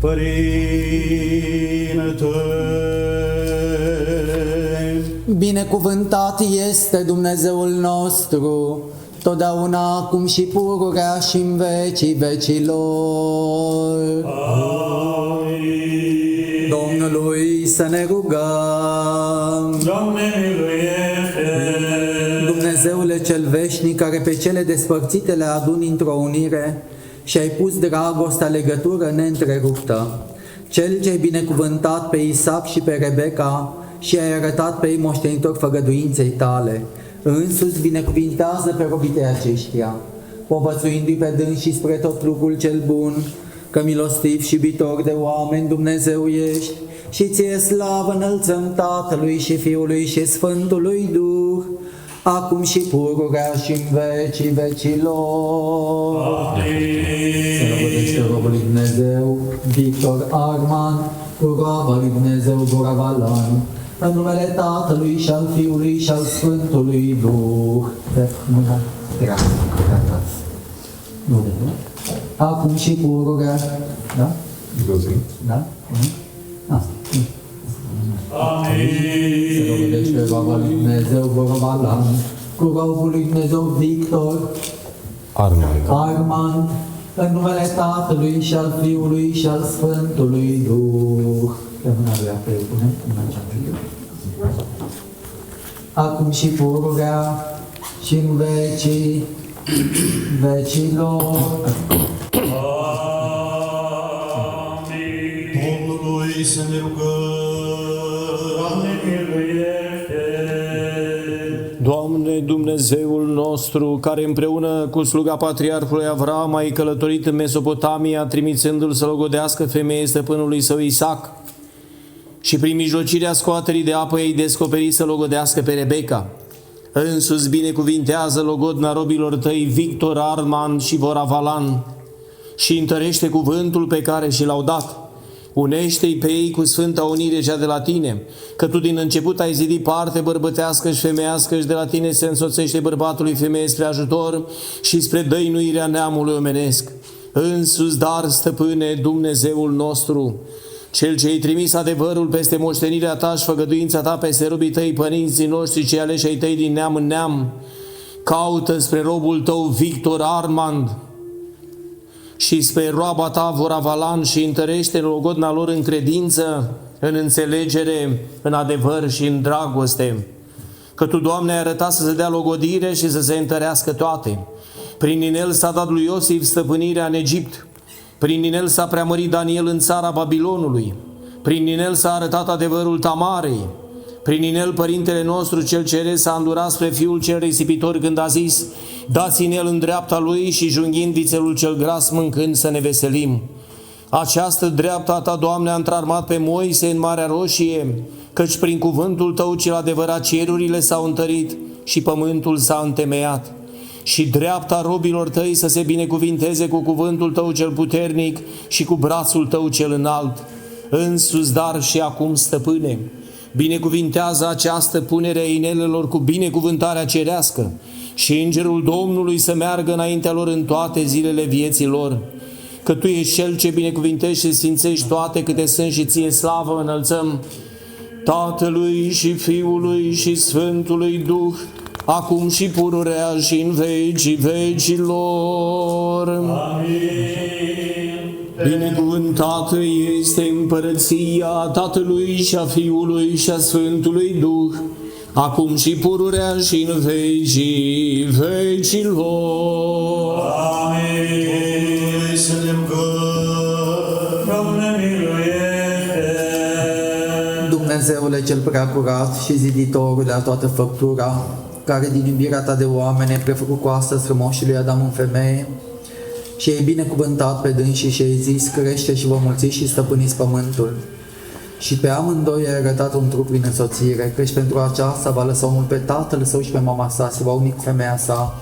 Părinte, binecuvântat este Dumnezeul nostru, totdeauna, acum și pururea și în vecii vecilor. Amin. Domnului să ne rugăm. Doamne miluiește! Dumnezeule cel veșnic, care pe cele despărțite le aduni într-o unire și ai pus dragostea legătură neîntreruptă, Cel ce ai binecuvântat pe Isaac și pe Rebecca și ai arătat pe ei moștenitori făgăduinței tale, însuți binecuvintează pe robii tăi aceștia, povățuindu-i pe dânsii spre tot lucrul cel bun, că milostiv și iubitor de oameni Dumnezeu ești, și ție slavă înălțăm Tatălui și Fiului și Sfântului Duh, acum și pururea și în vecii vecilor. Amin. Să răbătește robul lui Dumnezeu, Victor Arman, cu roaba lui Dumnezeu, Gora Valan, în numele Tatălui și al Fiului și al Sfântului Duh. Acum și pururea, da? Da? Asta. Amin. Să răbătește roaba lui Dumnezeu, Gora Valan, cu robul lui Dumnezeu, Victor Arman, în numele Tatălui și al Fiului și al Sfântului Duh. Acum și pururea și în vecii vecilor. Amin. Domnului să ne rugăm. Doamne miluiește! Doamne, Dumnezeul nostru, care împreună cu sluga Patriarhului Avram ai călătorit în Mesopotamia, trimițându-l să logodească femeie stăpânului său Isaac, și prin mijlocirea scoaterii de apă ei descoperi să logodească pe Rebecca, însuți binecuvintează logodna robilor tăi Victor Arman și Voravalan și întărește cuvântul pe care și l-au dat. Unește-i pe ei cu sfânta unire cea de la tine, că tu din început ai zidit parte bărbătească și femeiască și de la tine se însoțește bărbatului femeie spre ajutor și spre dăinuirea neamului omenesc. Însuți, dar, stăpâne, Dumnezeul nostru, Cel ce ai trimis adevărul peste moștenirea ta și făgăduința ta peste robii tăi, părinții noștri cei aleși ai tăi din neam în neam, caută spre robul tău Victor Armand și spre roaba ta Voravalan și întărește în logodna lor în credință, în înțelegere, în adevăr și în dragoste. Că tu, Doamne, ai arătat să se dea logodire și să se întărească toate. Prin inel s-a dat lui Iosif stăpânirea în Egipt, prin inel s-a preamărit Daniel în țara Babilonului, prin inel s-a arătat adevărul Tamarei, prin inel Părintele nostru cel Ceresc s-a îndurat spre Fiul cel risipitor când a zis: dați inel în dreapta lui și junghind vițelul cel gras mâncând să ne veselim. Această dreapta ta, Doamne, a întrarmat pe Moise în Marea Roșie, căci prin cuvântul tău cel adevărat cerurile s-au întărit și pământul s-a întemeiat. Și dreapta robilor tăi să se binecuvinteze cu cuvântul tău cel puternic și cu brațul tău cel înalt. Însuți, dar și acum, stăpâne, binecuvintează această punere a inelelor cu binecuvântarea cerească și îngerul Domnului să meargă înaintea lor în toate zilele vieții lor. Că tu ești Cel ce binecuvintești și sfințești toate câte sunt și ție slavă înălțăm Tatălui și Fiului și Sfântului Duh, acum și pururea și în vecii vecilor. Amin. Binecuvântată este împărăția Tatălui și a Fiului și a Sfântului Duh, acum și pururea și în vecii vecilor. Amin. Domnului să ne rugăm. Doamne miluiește! Dumnezeule cel preacurat și ziditorul de la toată făptura, care din iubirea ta de oameni ai prefăcut coastă strămoșii lui Adam în femeie și ai binecuvântat pe dânsii și ai zis: crește și vă mulțiți și stăpâniți pământul. Și pe amândoi ai arătat un trup prin însoțire, căci pentru aceasta va lăsa omul pe tatăl său și pe mama sa, se va uni cu femeia sa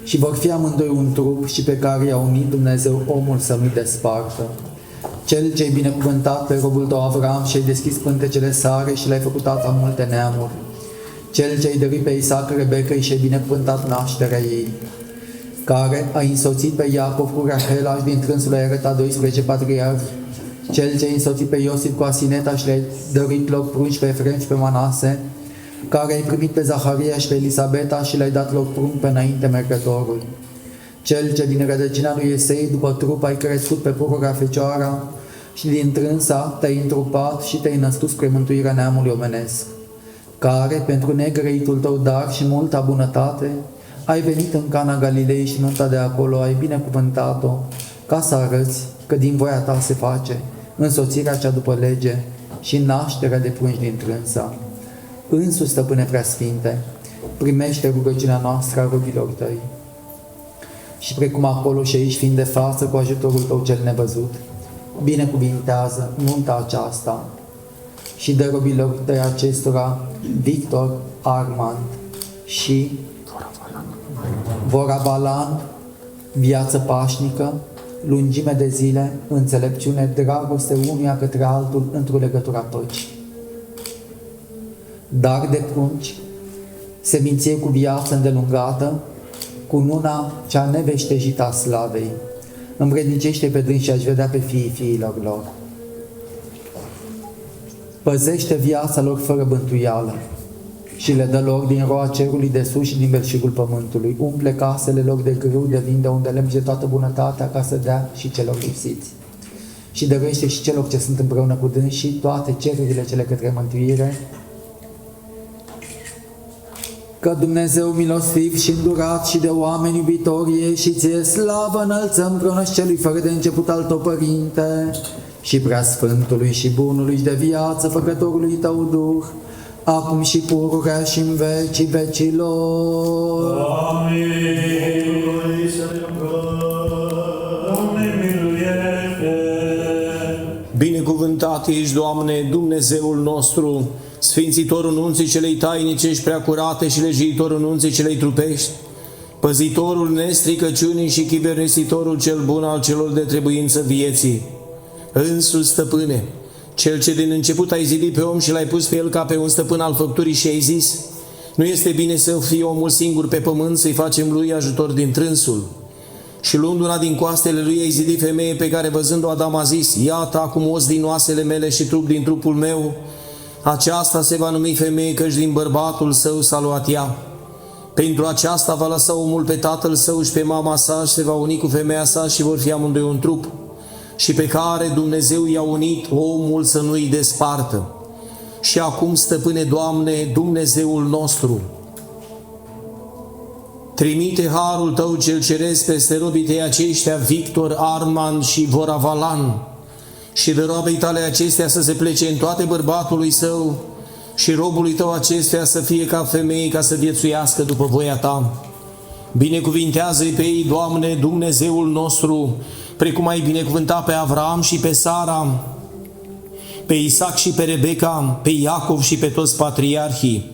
și vor fi amândoi un trup, și pe care i-a unit Dumnezeu omul să nu-i despartă. Cel ce ai binecuvântat pe robul tău Avram și ai deschis pântecele sare și l-ai făcut tata multe neamuri. Cel ce ai dăruit pe Isaac Rebecca și ai binecuvântat nașterea ei, care a însoțit pe Iacov cu Rahela și din trânsul a arătat 12 patriarhi, cel ce a însoțit pe Iosif cu Asineta și le-a dăruit loc prunci pe Efrem și pe Manase, care ai primit pe Zaharia și pe Elisabeta și le-ai dat loc prunc pe înainte mergătorul. Cel ce din rădăcina lui Isei, după trup, ai crescut pe pururea Fecioara și din trânsa te-ai întrupat și te-ai născut spre mântuirea neamului omenesc, care, pentru negrăitul tău dar și multa bunătate, ai venit în Cana Galilei și nunta de acolo ai binecuvântat-o, ca să arăți că din voia ta se face însoțirea cea după lege și nașterea de prunci din trânsa. Însuși, Stăpâne Preasfinte, primește rugăciunea noastră a robilor tăi. Și precum acolo și aici, fiind de față cu ajutorul tău cel nevăzut, binecuvintează nunta aceasta și dă robilor tăi acestora Victor, Armand și Voravalan, viață pașnică, lungime de zile, înțelepciune, dragoste unuia către altul într-o legătură a păcii. Dar de prunci, seminție cu viață îndelungată, cu nuna cea neveștejită a slavei, îmbrednicește pe dânsi și aș vedea pe fiilor lor. Păzește viața lor fără bântuială și le dă lor din roa cerului de sus și din belșugul pământului. Umple casele lor de grâu, de vin, de unde lemge toată bunătatea, ca să dea și celor lipsiți. Și dăruiește și celor ce sunt împreună cu dânsi toate cererile cele către mântuire, că Dumnezeu milostiv și îndurat și de oameni iubitori și ție slavă înălțăm împreună și celui fără de început al tău, Părinte, și Preasfântului și Bunului și de viață Făcătorului tău Duh, acum și pururea și în vecii vecilor. Amin. Doamne, miluiește! Binecuvântat ești, Doamne, Dumnezeul nostru, Sfințitorul nunții celei tainice și preacurate și legiuitorul nunții celei trupești, păzitorul nestricăciunii și chibernesitorul cel bun al celor de trebuință vieții. Însuși, Stăpâne, Cel ce din început ai zidit pe om și l-ai pus pe el ca pe un stăpân al făpturii și ai zis: nu este bine să fie omul singur pe pământ, să-i facem lui ajutor din trânsul. Și luând una din coastele lui, ai zidit femeie pe care, văzând-o, Adam a zis: iată, acum os din oasele mele și trup din trupul meu, aceasta se va numi femeie, căci din bărbatul său s-a luat ea. Pentru aceasta va lăsa omul pe tatăl său și pe mama sa și se va uni cu femeia sa și vor fi amândoi un trup. Și pe care Dumnezeu i-a unit, omul să nu-i despartă. Și acum, Stăpâne, Doamne, Dumnezeul nostru, trimite harul Tău cel ceresc peste robii Tăi aceștia, Victor, Armand și Voravalan, și de roabei Tale acestea să se plece în toate bărbatului său și robului Tău acestea să fie ca femei, ca să viețuiască după voia Ta. Binecuvintează-i pe ei, Doamne, Dumnezeul nostru, precum ai binecuvântat pe Avram și pe Sara, pe Isaac și pe Rebecca, pe Iacov și pe toți patriarhii.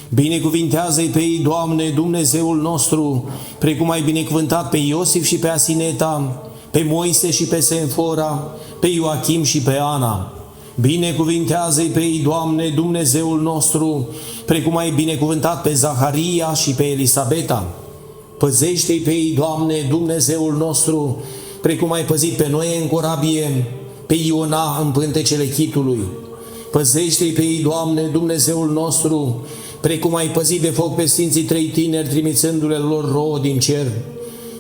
Binecuvintează-i pe ei, Doamne, Dumnezeul nostru, precum ai binecuvântat pe Iosif și pe Asineta, pe Moise și pe Senfora, pe Ioachim și pe Ana. Binecuvintează-i pe ei, Doamne, Dumnezeul nostru, precum ai binecuvântat pe Zaharia și pe Elisabeta. Păzește-i pe ei, Doamne, Dumnezeul nostru, precum ai păzit pe Noe în corabie, pe Iona în pântecele chitului. Păzește-i pe ei, Doamne, Dumnezeul nostru, precum ai păzit de foc pe Sfinții trei tineri, trimițându-le lor rouă din cer.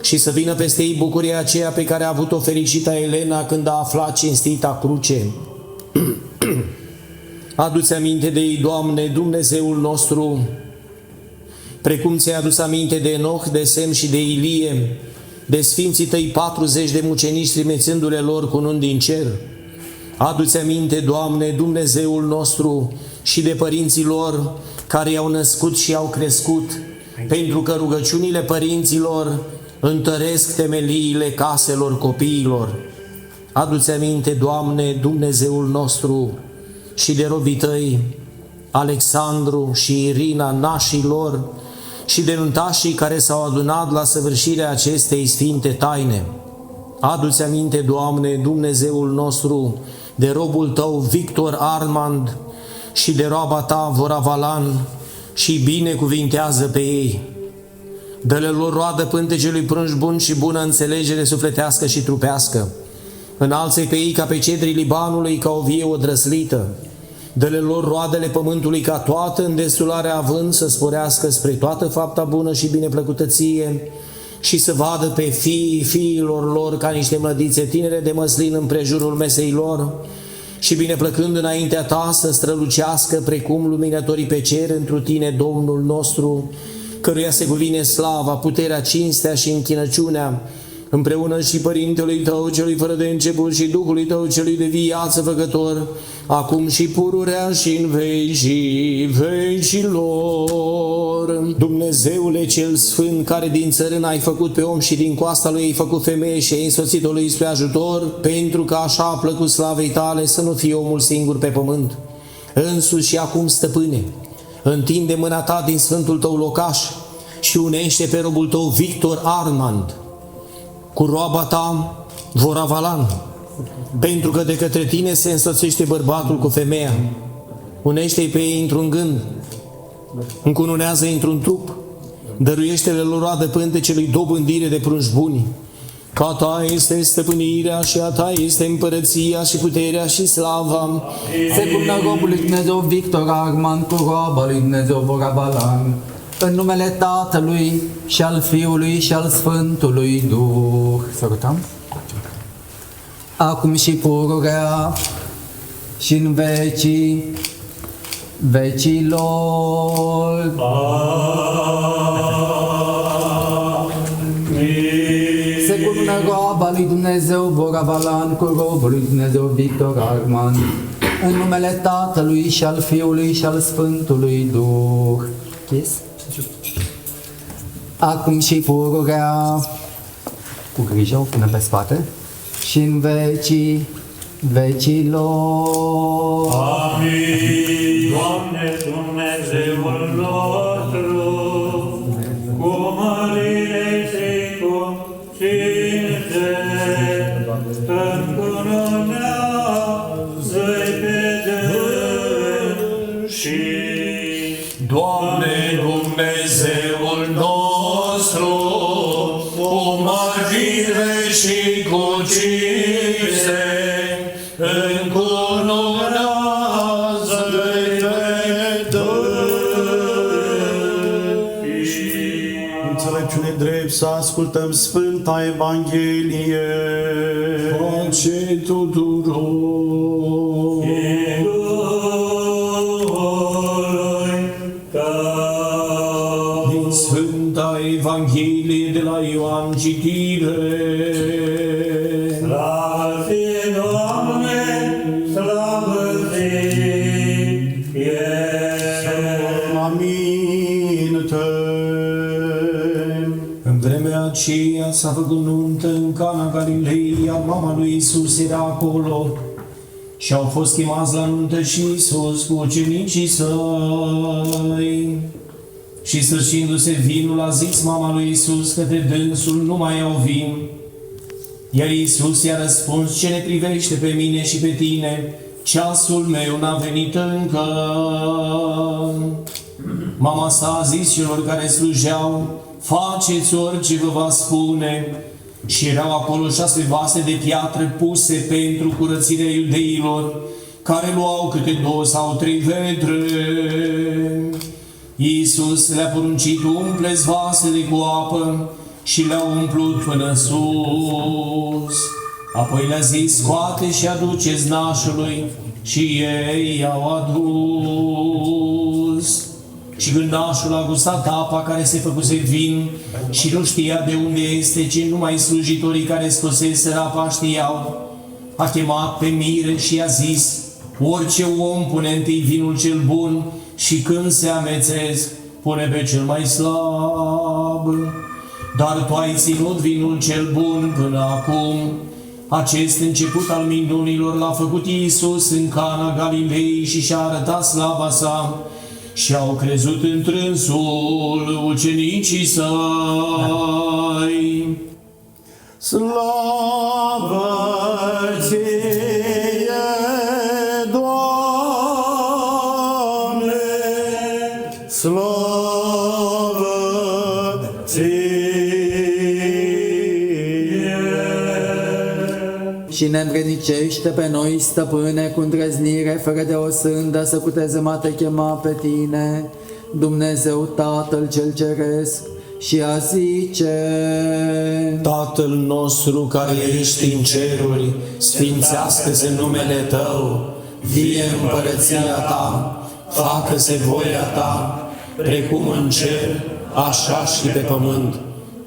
Și să vină peste ei bucuria aceea pe care a avut-o fericita Elena când a aflat cinstita cruce. Adu-ți aminte de ei, Doamne, Dumnezeul nostru, precum ți-ai adus aminte de Enoch, de Sem și de Ilie, de Sfinții Tăi 40 de mucenici, trimițându-le lor cu nun din cer. Adu-ți aminte, Doamne, Dumnezeul nostru, și de părinții lor care i-au născut și i-au crescut, pentru că rugăciunile părinților întăresc temeliile caselor copiilor. Adu-ți aminte, Doamne, Dumnezeul nostru, și de robii Tăi, Alexandru și Irina, nașii lor, și de nuntașii care s-au adunat la săvârșirea acestei sfinte taine. Adu-ți aminte, Doamne, Dumnezeul nostru, de robul Tău, Victor Armand, și de roaba Ta, Voravalan, și binecuvintează pe ei. Dă-le lor roadă pântecelui prunci bun și bună înțelegere sufletească și trupească. Înalță-i pe ei ca pe cedrii Libanului, ca o vie odrăslită. Dă-le lor roadele pământului ca toată îndestularea având să sporească spre toată fapta bună și bineplăcutăție și să vadă pe fiilor lor ca niște mlădițe tinere de măslin în prejurul mesei lor și bineplăcând înaintea ta să strălucească precum luminătorii pe cer întru tine, Domnul nostru, căruia se cuvine slava, puterea, cinstea și închinăciunea, împreună și Părintelui Tău, celui fără de început, și Duhului Tău, celui de viață făcător, acum și pururea și în vecii vecilor. Dumnezeule cel Sfânt, care din țărână ai făcut pe om și din coasta lui ai făcut femeie și ai însoțit-o lui spre ajutor, pentru că așa a plăcut slavei Tale să nu fie omul singur pe pământ. Însuși și acum, Stăpâne, întinde mâna Ta din Sfântul Tău locaș și unește pe robul Tău Victor Armand cu roaba Ta Voravalan, pentru că de către Tine se însoțește bărbatul cu femeia. Unește-i pe ei într-un gând, încununează-i într-un trup, dăruiește-le lor roadă pântecelui dobândire de prunci buni. Ca Ta este stăpânirea și a Ta este împărăția și puterea și slava. Se pune robul lui Dumnezeu Victor Armand cu roaba lui Dumnezeu Voravalan, în numele Tatălui și al Fiului și al Sfântului Duh. Să rugăm. Acum și pururea și în vecii vecilor. Se cunună roaba lui Dumnezeu Voravalan cu robul lui Dumnezeu Victor Armand, în numele Tatălui și al Fiului și al Sfântului Duh. Yes. Acum și pururea, cu grijă o pune pe spate, și în vecii vecilor. Amin. Doamne Dumnezeul nostru, cu mărire și cu cinste, încununează-i pe dânsii. Doamne Dumnezeul nostru, cu mărire și cu cinste, încununează-i pe dânsii. Înțelepciune drept să ascultăm Sfânta Evanghelie. Pace tuturor! Din Sfânta Evanghelie de la Ioan citire. Slavă ție, Doamne, slavă ție. Amin. În vremea aceea s-a făcut nuntă în Cana Galilei, iar mama lui Iisus era acolo. Și au fost chemați la nuntă și Iisus cu ucenicii săi. Și sfârșindu-se vinul, a zis mama lui Iisus către dânsul: nu mai au vin. Iar Iisus i-a răspuns: ce ne privește pe mine și pe tine? Ceasul meu n-a venit încă. Mama sa a zis celor care slujeau: faceți orice vă va spune. Și erau acolo 6 vase de piatră puse pentru curățirea iudeilor, care luau câte 2 sau 3 vedre. Iisus le-a poruncit: umpleți vasele cu apă, și le-au umplut până sus. Apoi le-a zis: scoate și aduceți nașului, și ei i-au adus. Și când nașul a gustat apa care se făcuse vin și nu știa de unde este, ci numai slujitorii care scoseseră apa știau, a chemat pe mire și i-a zis: orice om pune întâi vinul cel bun și când se amețesc, pune pe cel mai slab. Dar tu ai ținut vinul cel bun până acum. Acest început al minunilor l-a făcut Iisus în Cana Galilei și și-a arătat slava sa, și au crezut întrânsul ucenicii săi. Slavă ție, Doamne! Slavă ție! și ne învrednicește pe noi, stăpâne, cu îndrăznire, fără de o sândă, să cutezăm a te chema pe tine, Dumnezeu Tatăl cel Ceresc, și a zice: Tatăl nostru care ești în ceruri, sfințească-se numele Tău, vie împărăția Ta, facă-se voia Ta, precum în cer, așa și pe pământ.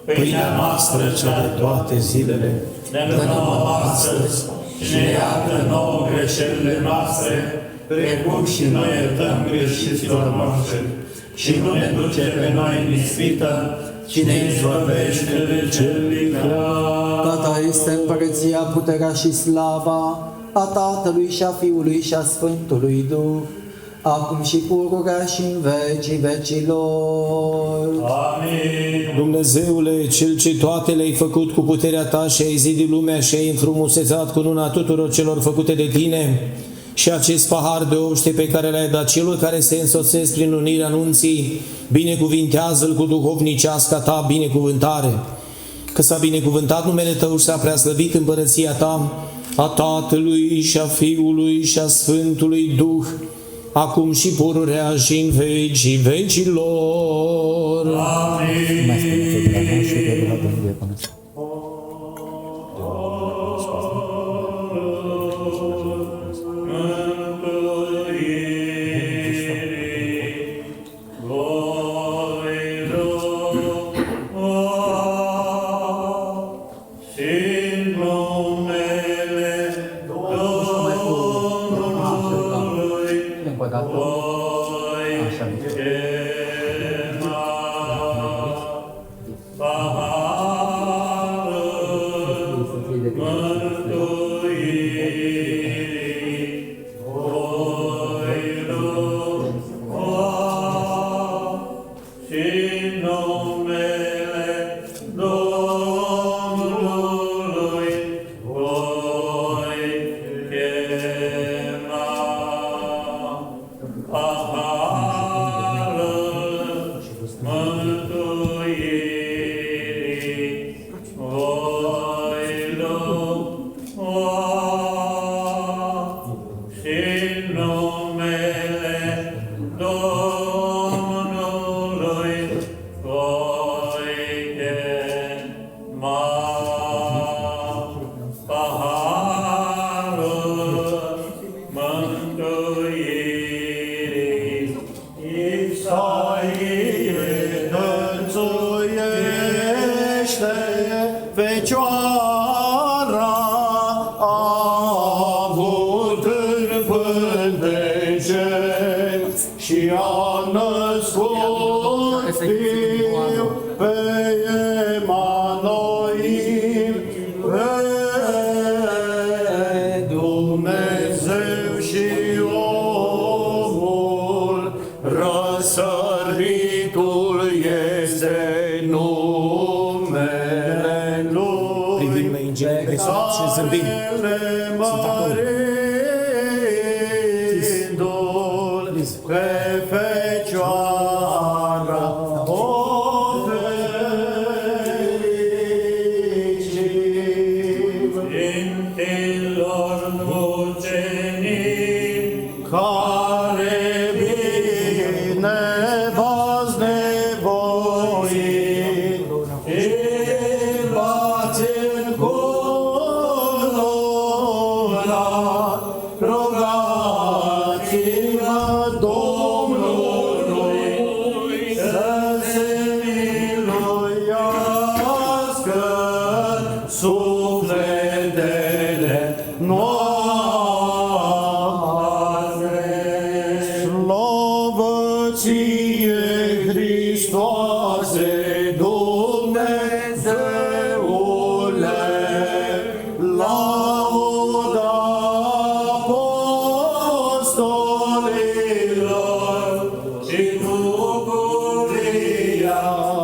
Pâinea noastră cea de toate zilele, dă-ne nouă astăzi și ne iartă nouă greșelile noastre, precum și noi iertăm greșiților noștri. Și nu ne duce pe noi în ispită, ci ne izbăvește de cel viclean. Tata este împărăția, puterea și slava a Tatălui și a Fiului și a Sfântului Duh, acum și pururea și în vecii vecilor. Amin. Dumnezeule, Cel ce toate le-ai făcut cu puterea Ta și ai zidit lumea și ai înfrumusețat cununa tuturor celor făcute de Tine, și acest pahar de oște pe care l-ai dat celor care se însoțesc prin unirea anunții, binecuvintează-l cu duhovnicească Ta binecuvântare. Că s-a binecuvântat numele Tău și s-a preaslăvit împărăția Ta, a Tatălui și a Fiului și a Sfântului Duh, acum și pururea și în vecii vecilor. Fecioara a avut în pântece și a născut fiu pe Emanuel, pe Dumnezeu și omul, răsăritul este numele Lui. Privim la ingineri de sub și zâmbim. Sunt acolo. Pe Fecioara o fericim, Sfinților mucenici, care bine v-ați nevoit și v-ați încununat, rugați-vă Domnului să se miluiască sufletele noastre. Slavă ție, Hristoase, Dumnezeule, lauda apostolilor și bucuria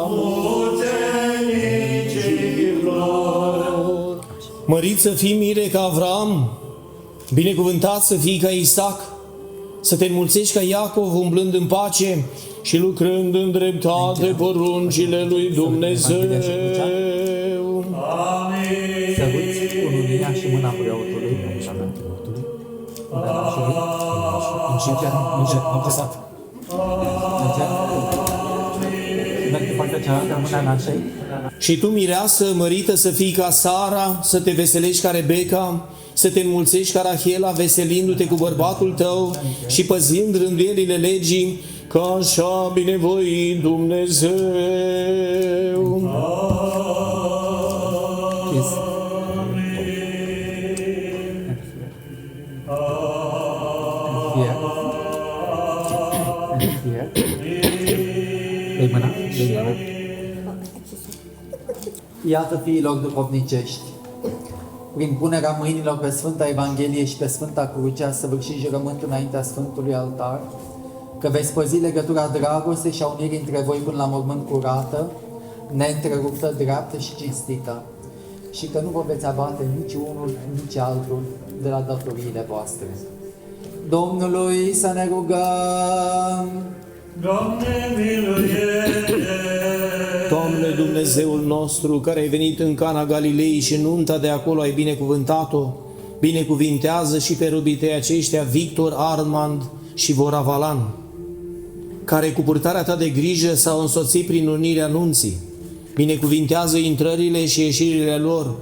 mucenicilor. Mărit să fii, mire, ca Avram, binecuvântat să fii ca Isaac, să te înmulțești ca Iacov, umblând în pace și lucrând în dreptate poruncile lui Dumnezeu. Amin. cununia și mâna preotului. Și tu, mireasă mărită, să fii ca Sara, să te veselești ca Rebecca, să te înmulțești ca Rahela, veselindu-te cu bărbatul tău și păzind rânduielile legii, că așa binevoi Dumnezeu. Iată, fiilor duhovnicești, prin punerea mâinilor pe Sfânta Evanghelie și pe Sfânta Crucea, săvârșiți jurământ înaintea Sfântului Altar, că veți păzi legătura dragostei și a unirii între voi până la mormânt curată, neîntreruptă, dreaptă și cinstită, și că nu vă veți abate nici unul, nici altul de la datoriile voastre. Domnului să ne rugăm! Doamne, miluiește! Doamne, Dumnezeul nostru, care ai venit în Cana Galilei și nunta de acolo ai binecuvântat-o, binecuvintează și pe robii tăi aceștia Victor, Armand și Voravalan, care cu purtarea ta de grijă s-au însoțit prin unirea nunții. Binecuvintează intrările și ieșirile lor,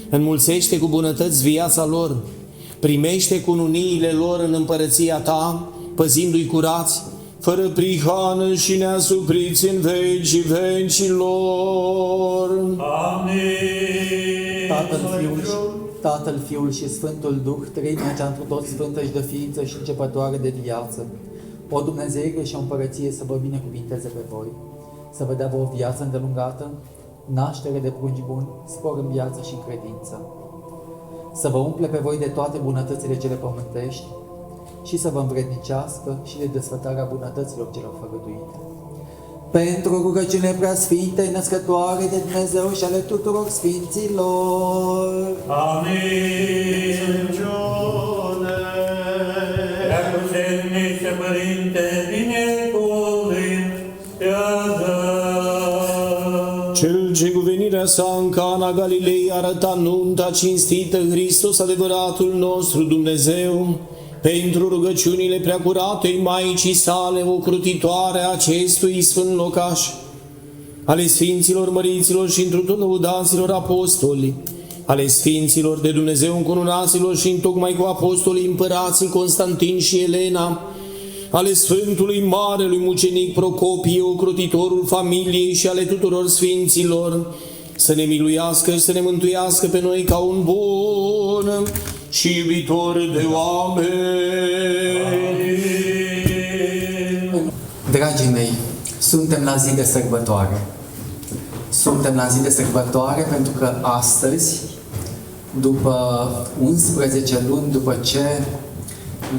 înmulțește cu bunătăți viața lor, primește cununiile lor în împărăția ta, păzindu-i curați, fără prihană și neasupriți în vecii vecilor. Amin. Tatăl, Fiul și Sfântul Duh, Treimea cea întru tot sfântă și de ființă și începătoare de viață, o Dumnezeire și o împărăție să vă binecuvinteze pe voi, să vă dea o viață îndelungată, naștere de prunci buni, spor în viață și în credință, să vă umple pe voi de toate bunătățile cele pământești și să vă învrednicească și de desfătarea bunătăților celor făgăduite. Pentru rugăciune preasfinte, născătoare de Dumnezeu și ale tuturor sfinților. Amin. Preacucernice Părinte, binecuvintează. Cel ce cu venirea sa în Cana Galilei arăta nunta cinstită, Hristos adevăratul nostru Dumnezeu, pentru rugăciunile preacuratei Maicii sale, ocrutitoare acestui sfânt locaș, ale Sfinților Măriților și întru tot lăudaților apostoli, ale Sfinților de Dumnezeu încununaților și întocmai cu apostolii împărații Constantin și Elena, ale Sfântului Marelui Mucenic Procopie, ocrotitorul familiei și ale tuturor Sfinților, să ne miluiască și să ne mântuiască pe noi ca un bun și iubitor de oameni. Dragii mei, suntem la zi de sărbătoare. Suntem la zi de sărbătoare pentru că astăzi, după 11 luni, după ce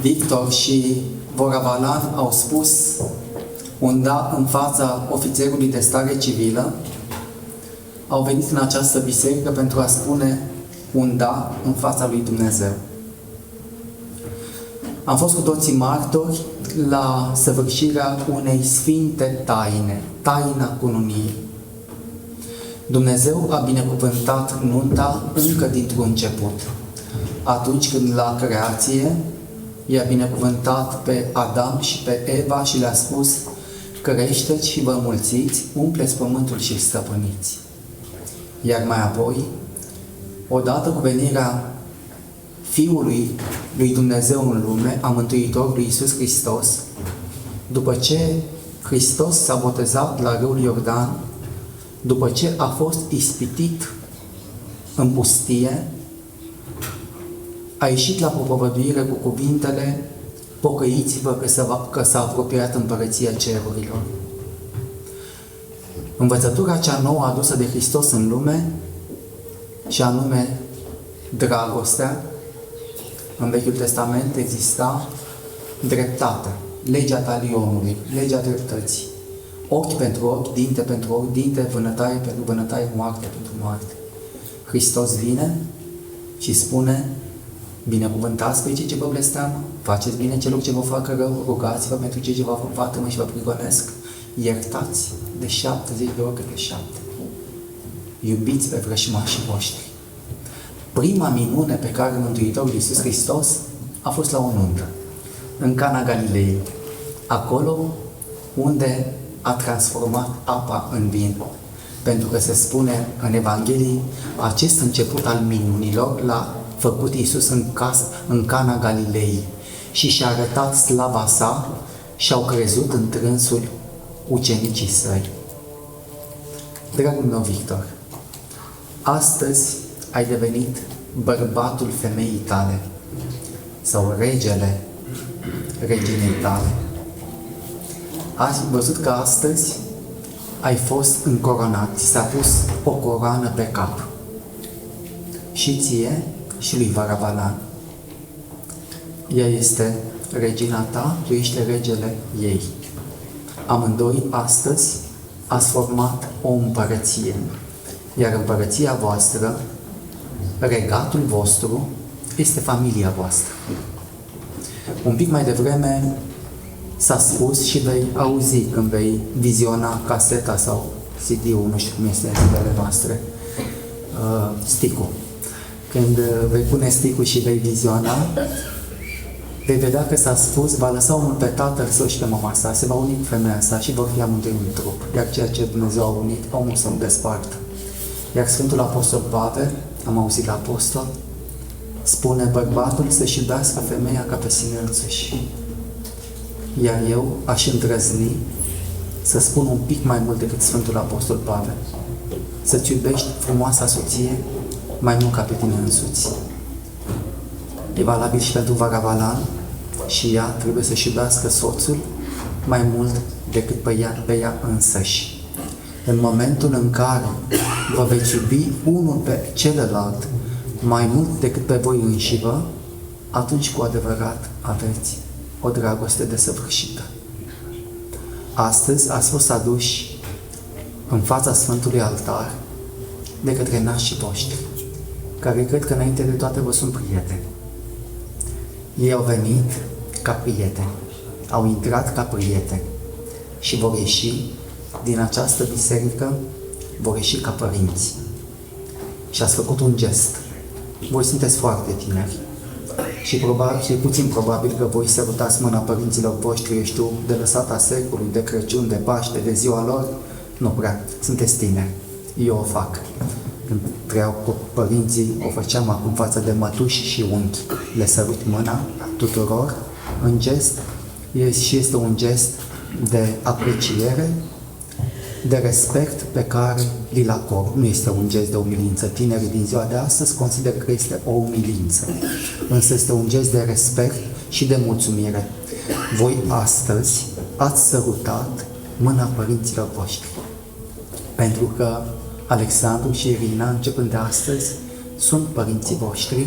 Victor și Voravalan au spus un da în fața ofițerului de stare civilă, au venit în această biserică pentru a spune un da în fața lui Dumnezeu. Am fost cu toții martori la săvârșirea unei sfinte taine, taina cununiei. Dumnezeu a binecuvântat nunta încă dintr-un început. Atunci când la creație i-a binecuvântat pe Adam și pe Eva și le-a spus: creșteți și vă mulțiți, umpleți pământul și stăpâniți. Iar mai apoi, odată cu venirea Fiului lui Dumnezeu în lume, a Mântuitorului Iisus Hristos, după ce Hristos s-a botezat la râul Iordan, după ce a fost ispitit în pustie, a ieșit la propovăduire cu cuvintele: pocăiți-vă că s-a apropiat împărăția cerurilor. Învățătura cea nouă adusă de Hristos în lume, și anume dragostea. În Vechiul Testament exista dreptatea, legea talionului, legea dreptății. Ochi pentru ochi, dinte pentru ochi, dinte, vânătaie pentru vânătaie, moarte pentru moarte. Hristos vine și spune: binecuvântați pe cei ce vă blesteamă, faceți bine celor ce vă facă rău, rugați-vă pentru cei ce vă vatămă și vă prigonesc, iertați de 70 de ori câte 7. Iubiți pe vrășmașii voștri. Prima minune pe care Mântuitorul Iisus Hristos a fost la o nuntă, în Cana Galilei, acolo unde a transformat apa în vin. Pentru că se spune în Evanghelii, acest început al minunilor l-a făcut Iisus în Cana Galilei și și-a arătat slava sa și au crezut în trânsul ucenicii săi. Dragul meu Victor, astăzi ai devenit bărbatul femeii tale sau regele reginei tale. Ați văzut că astăzi ai fost încoronat, ți s-a pus o coroană pe cap. Și ție și lui Varavalan. Ea este regina ta, tu ești regele ei. Amândoi astăzi ați format o împărăție, iar împărăția voastră, regatul vostru, este familia voastră. Un pic mai devreme s-a spus și vei auzi când vei viziona caseta sau CD-ul, nu știu cum este în zilele noastre, stick-ul. Când vei pune stick-ul și vei viziona, vei vedea că s-a spus, va lăsa omul pe tatăl său și pe mama sa, se va uni cu femeia sa și vor fi amândoi un trup. Iar ceea ce Dumnezeu a unit, omul să nu despartă. Iar Sfântul Apostol Pavel, am auzit la apostol, spune bărbatul să-și iubească femeia ca pe sine însuși. Iar eu aș îndrăzni să spun un pic mai mult decât Sfântul Apostol Pavel. Să-ți iubești frumoasa soție mai mult ca pe tine însuți. E valabil și pentru Varavalan și ea trebuie să-și iubească soțul mai mult decât pe ea însăși. În momentul în care vă veți iubi unul pe celălalt mai mult decât pe voi înșivă, atunci cu adevărat aveți o dragoste desăvârșită. Astăzi ați fost aduși în fața Sfântului Altar de către nașii voștri, care cred că înainte de toate vă sunt prieteni. Ei au venit ca prieteni, au intrat ca prieteni și vor ieși din această biserică, vor ieși ca părinți. Și ați făcut un gest. Voi sunteți foarte tineri și probabil, și puțin probabil că voi sărutați mâna părinților voștri, eu știu, de lăsata secului, de Crăciun, de Paște, de ziua lor. Nu prea, sunteți tineri. Eu o fac. Când trăiau cu părinții, o făceam acum față de mătuși și unchi. Le sărut mâna tuturor în gest și este un gest de apreciere, de respect pe care îl acord. Nu este un gest de umilință. Tinerii din ziua de astăzi consider că este o umilință, însă este un gest de respect și de mulțumire. Voi astăzi ați sărutat mâna părinților voștri, pentru că Alexandru și Irina, începând de astăzi, sunt părinții voștri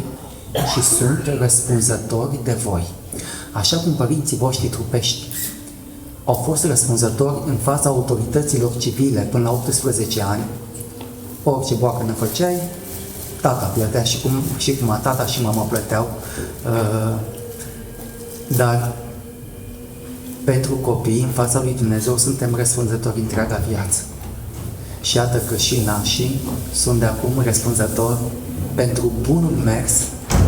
și sunt răspunzători de voi. Așa cum părinții voștri trupești au fost răspunzători în fața autorităților civile până la 18 ani, orice boacă ne făceai, tata plătea și cum tata și mama plăteau, dar pentru copii, în fața lui Dumnezeu, suntem răspunzători întreaga viață. Și iată că și nașii sunt de acum răspunzători pentru bunul mers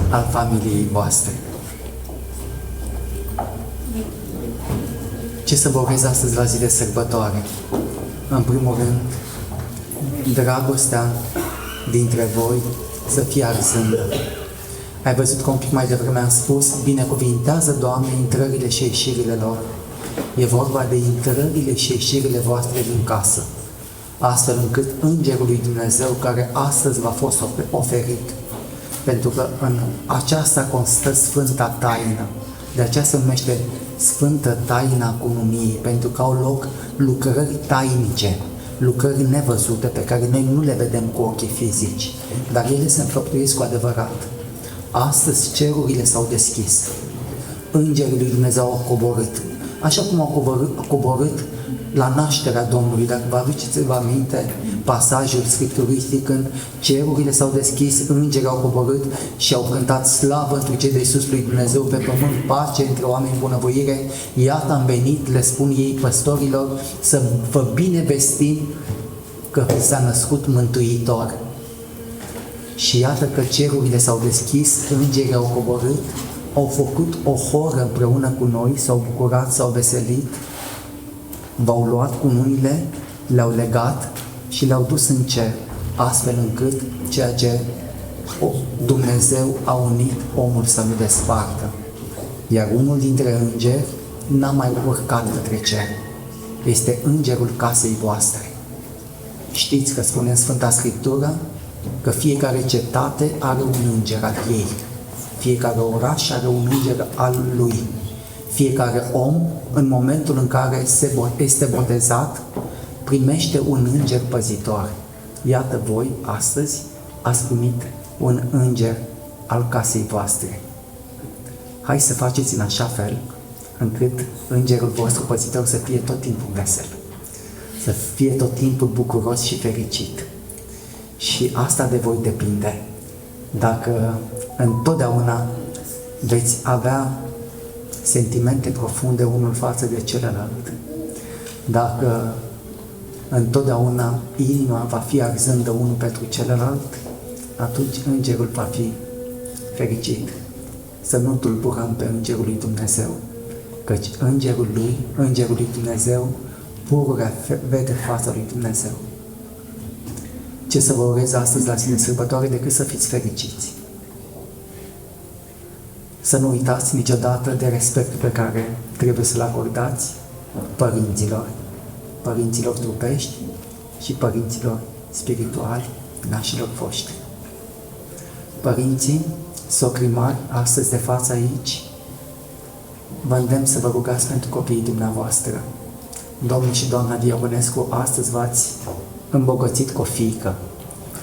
al familiei voastre. Ce să vă urez astăzi la zi de sărbătoare? În primul rând, dragostea dintre voi să fie arzândă. Ai văzut că un pic mai devreme am spus, binecuvintează, Doamne, intrările și ieșirile lor. E vorba de intrările și ieșirile voastre din casă, astfel încât Îngerul lui Dumnezeu, care astăzi v-a fost oferit, pentru că în aceasta constă Sfânta Taină, de aceea se numește Sfântă Taina Cunumiei, pentru că au loc lucrări tainice, lucrări nevăzute, pe care noi nu le vedem cu ochii fizici, dar ele se înfăptuiesc cu adevărat. Astăzi cerurile s-au deschis, Îngerii lui Dumnezeu au coborât, așa cum au coborât la nașterea Domnului. Dacă vă aduceți-vă aminte pasajul scripturistic când cerurile s-au deschis, îngerii au coborât și au cântat slavă întru cei de sus lui Dumnezeu pe pământ, pace între oameni, bunăvoire. Iată am venit, le spun ei păstorilor, să vă binevestim că s-a născut Mântuitor. Și iată că cerurile s-au deschis, îngerii au coborât, au făcut o horă împreună cu noi, s-au bucurat, s-au veselit, v-au luat cununile, le-au legat și le-au dus în cer, astfel încât ceea ce Dumnezeu a unit, omul să nu despartă. Iar unul dintre îngeri n-a mai urcat către cer. Este îngerul casei voastre. Știți că spune în Sfânta Scriptură că fiecare cetate are un înger al ei. Fiecare oraș are un înger al lui. Fiecare om, în momentul în care este botezat, primește un înger păzitor. Iată voi, astăzi, ați primit un înger al casei voastre. Hai să faceți în așa fel încât îngerul vostru păzitor să fie tot timpul vesel, să fie tot timpul bucuros și fericit. Și asta de voi depinde. Dacă întotdeauna veți avea sentimente profunde unul față de celălalt, dacă întotdeauna inima va fi arzândă unul pentru celălalt, atunci îngerul va fi fericit. Să nu tulburăm pe îngerul lui Dumnezeu, căci îngerul lui Dumnezeu pururea vede fața lui Dumnezeu. Ce să vă urez astăzi la Sfinte Sărbătoare decât să fiți fericiți. Să nu uitați niciodată de respectul pe care trebuie să-l acordați părinților trupești și părinților spirituali, nașilor voștri. Părinții, socrii mari, astăzi de față aici, vă îndemn să vă rugați pentru copiii dumneavoastră. Domnul și doamna Diaconescu, astăzi v-ați îmbogățit cu o fiică.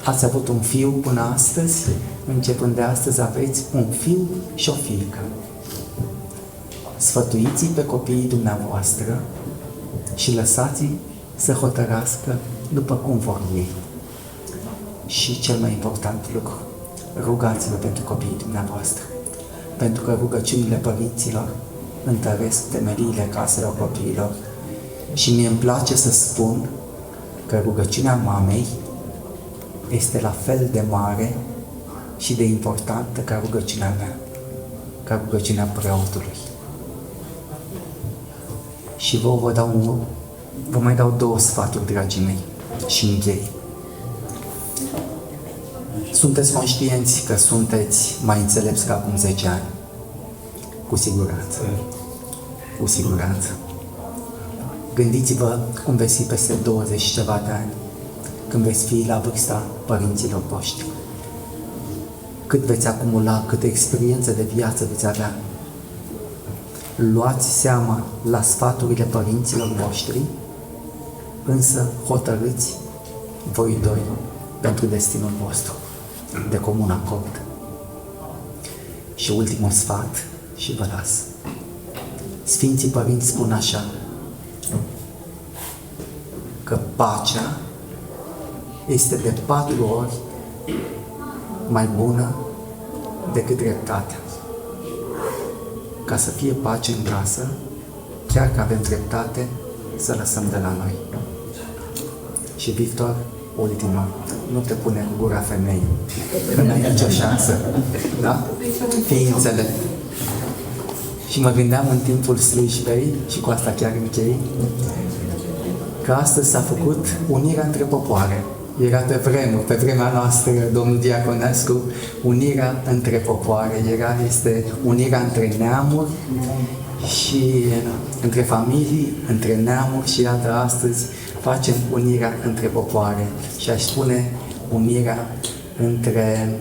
Ați avut un fiu până astăzi, începând de astăzi aveți un fiu și o fiică. Sfătuiți-i pe copiii dumneavoastră și lăsați-i să hotărască după cum vor ei. Și cel mai important lucru, rugați-vă pentru copiii dumneavoastră, pentru că rugăciunile părinților întăresc temeliile caselor copiilor. Și mie îmi place să spun că rugăciunea mamei este la fel de mare și de importantă ca rugăciunea mea, ca rugăciunea preotului. Și vă mai dau două sfaturi, dragii mei, și închei. Sunteți conștienți că sunteți mai înțelepți ca acum 10 ani? Cu siguranță. Cu siguranță. Gândiți-vă cum veți fi peste 20 și ceva de ani, când veți fi la vârsta părinților voștri. Cât veți acumula, câtă experiență de viață veți avea. Luați seama la sfaturile părinților voștri, însă hotărâți voi doi pentru destinul vostru, de comun acord. Și ultimul sfat, și vă las. Sfinții părinți spun așa, că pacea este de 4 ori mai bună decât dreptatea. Ca să fie pace în casă, chiar că avem dreptate, să lăsăm de la noi. Și Victor, ultima, nu te pune cu gura femeii, că n-ai nicio șansă, da? Fii înțelept. Și mă gândeam în timpul slujbei, și cu asta chiar închei, că astăzi s-a făcut unirea între popoare. Era pe vremea noastră, domnul Diaconescu, unirea între popoare, este unirea între neamuri și între familii, între neamuri și iată astăzi facem unirea între popoare și aș spune unirea între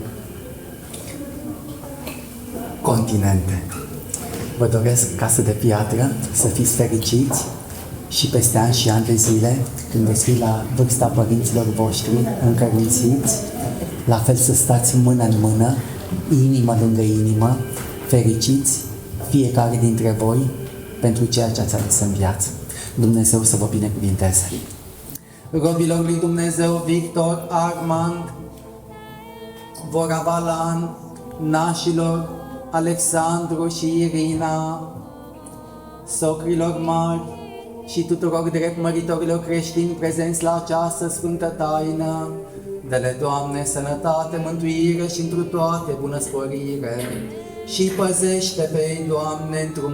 continente. Vă doresc casă de piatră, să fiți fericiți și peste ani și ani de zile, când veți fi la vârsta părinților voștri, încărințiți, la fel să stați mână în mână, inimă lângă inimă, fericiți fiecare dintre voi pentru ceea ce ați ales în viață. Dumnezeu să vă binecuvinteze. Robilor lui Dumnezeu, Victor, Armand, Voravalan, nașilor, Alexandru și Irina, socrilor mari și tuturor drept măritorilor creștini prezenți la această sfântă taină, Dă-le, Doamne, sănătate, mântuire și întru toate bunăsporire și păzește pe ei, Doamne, într-un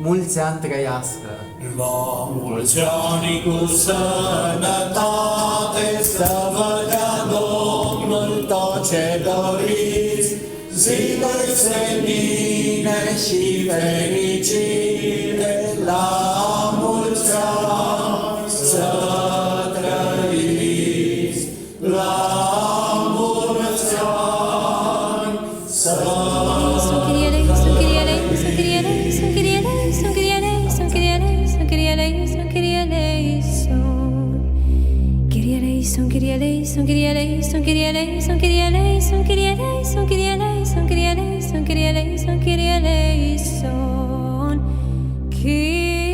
mulți ani trăiască. La mulți ani cu sănătate, să vă dea Domnul tot ce doriți, ziluri senine și fericire, la mulți ani să trăiți, la mulți ani să Kyrie